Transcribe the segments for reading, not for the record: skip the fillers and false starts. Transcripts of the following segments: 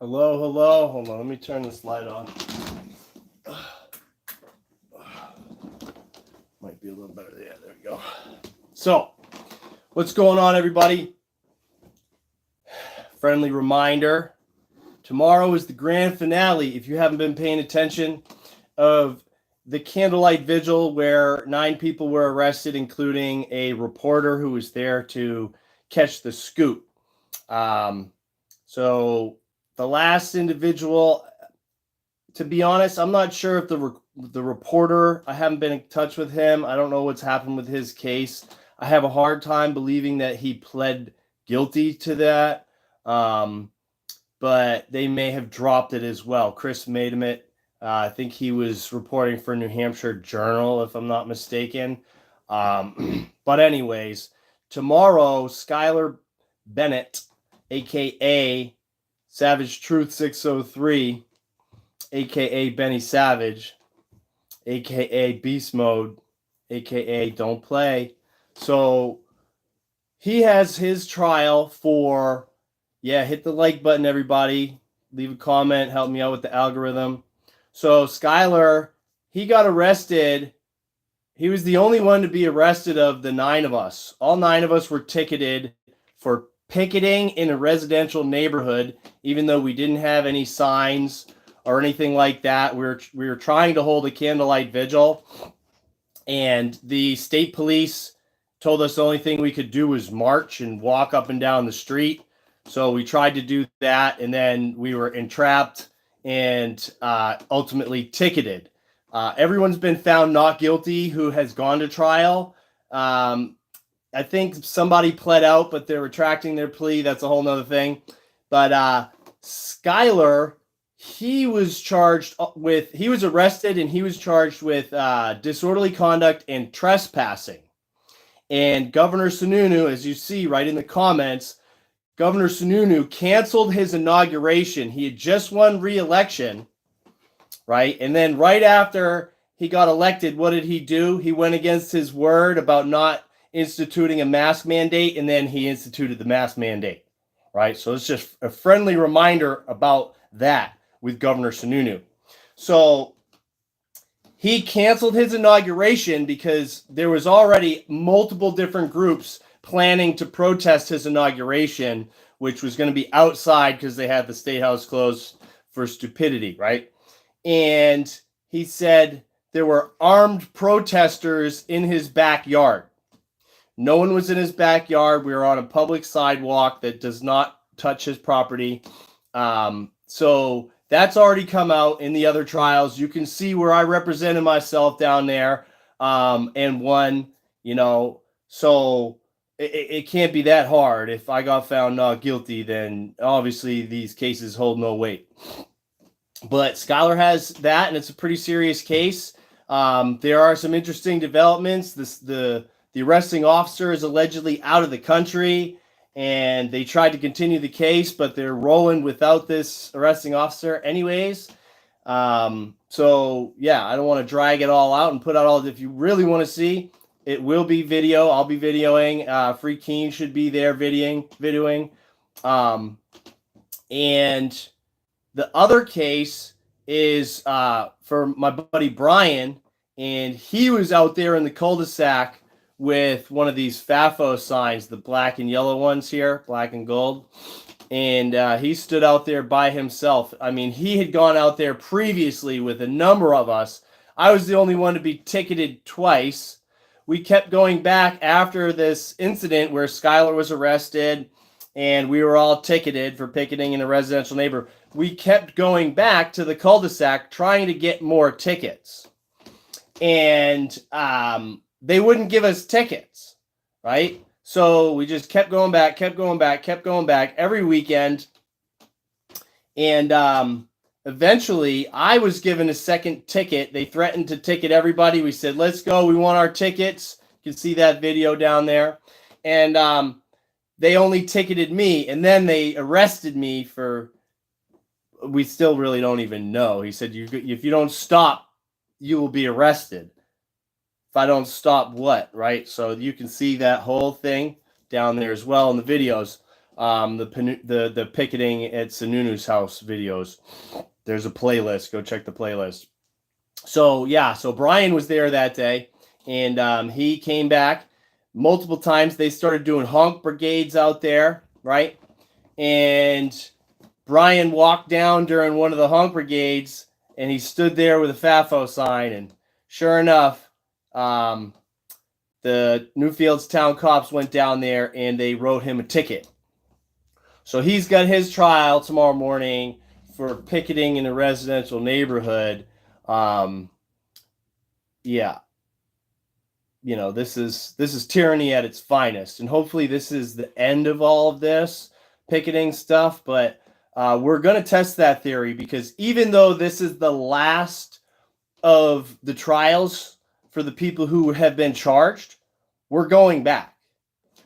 Hello, hello. Hold on, let me turn this light on. Might be a little better. Yeah, there we go. So, what's going on, everybody? Friendly reminder. Tomorrow is the grand finale, if you haven't been paying attention, of the candlelight vigil where 9 people were arrested, including a reporter who was there to catch the scoop. So the last individual, to be honest, I'm not sure if the reporter, I haven't been in touch with him. I don't know what's happened with his case. I have a hard time believing that he pled guilty to that. But they may have dropped it as well. Chris made him it. I think he was reporting for New Hampshire Journal, if I'm not mistaken. But anyways, tomorrow, Skylar Bennett, a.k.a. Savage Truth 603, a.k.a. Benny Savage, a.k.a. Beast Mode, a.k.a. Don't Play. So he has his trial for, hit the like button, everybody. Leave a comment, help me out with the algorithm. So Skylar, he got arrested. He was the only one to be arrested of the 9 of us. All 9 of us were ticketed for picketing in a residential neighborhood, even though we didn't have any signs or anything like that. We were trying to hold a candlelight vigil, and the state police told us the only thing we could do was march and walk up and down the street. So we tried to do that, and then we were entrapped and ultimately ticketed. Everyone's been found not guilty who has gone to trial. I think somebody pled out, but they're retracting their plea. That's a whole nother thing. But Skylar, he was arrested and he was charged with disorderly conduct and trespassing. And Governor Sununu, as you see right in the comments, Governor Sununu canceled his inauguration. He had just won re-election, right? And then right after he got elected, what did he do? He went against his word about not instituting a mask mandate, and then he instituted the mask mandate, right? So it's just a friendly reminder about that with Governor Sununu. So he canceled his inauguration because there was already multiple different groups planning to protest his inauguration, which was going to be outside because they had the State House closed for stupidity, right? And he said there were armed protesters in his backyard. No one was in his backyard. We were on a public sidewalk that does not touch his property. So that's already come out in the other trials. You can see where I represented myself down there and won, so it can't be that hard. If I got found not guilty, then obviously these cases hold no weight. But Skylar has that, and it's a pretty serious case. There are some interesting developments. The arresting officer is allegedly out of the country, and they tried to continue the case, but they're rolling without this arresting officer anyways. So, I don't want to drag it all out and put out all. If you really want to see, it will be video. I'll be videoing. Free Keen should be there videoing. And the other case is for my buddy Brian, and he was out there in the cul-de-sac with one of these FAFO signs, the black and yellow ones here, black and gold. And he stood out there by himself. I mean, he had gone out there previously with a number of us. I was the only one to be ticketed twice. We kept going back after this incident where Skylar was arrested and we were all ticketed for picketing in a residential neighborhood. We kept going back to the cul-de-sac trying to get more tickets. And they wouldn't give us tickets, right? So we just kept going back every weekend. And eventually I was given a second ticket. They threatened to ticket everybody. We said, let's go. We want our tickets. You can see that video down there. And they only ticketed me. And then they arrested me for, we still really don't even know. He said, if you don't stop, you will be arrested. If I don't stop what, right? So you can see that whole thing down there as well in the videos. the picketing at Sununu's house videos. There's a playlist. Go check the playlist. So yeah, so Brian was there that day, and he came back multiple times. They started doing honk brigades out there, right? And Brian walked down during one of the honk brigades, and he stood there with a FAFO sign, and sure enough, the Newfields town cops went down there and they wrote him a ticket. So he's got his trial tomorrow morning for picketing in a residential neighborhood. Yeah, you know, this is tyranny at its finest, and hopefully this is the end of all of this picketing stuff. But we're going to test that theory, because even though this is the last of the trials for the people who have been charged, we're going back.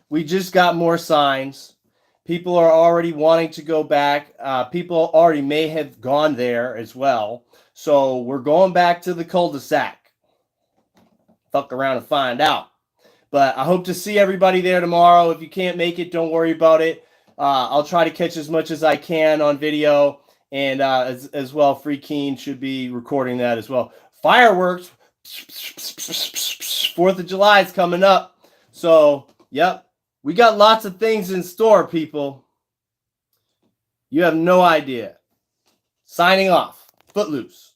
We just got more signs. People are already wanting to go back. People already may have gone there as well. So we're going back to the cul-de-sac. Fuck around and find out. But I hope to see everybody there tomorrow. If you can't make it, don't worry about it. I'll try to catch as much as I can on video. And as well, Free Keen should be recording that as well. Fireworks. 4th of July is coming up. So, yep. We got lots of things in store, people. You have no idea. Signing off. Footloose.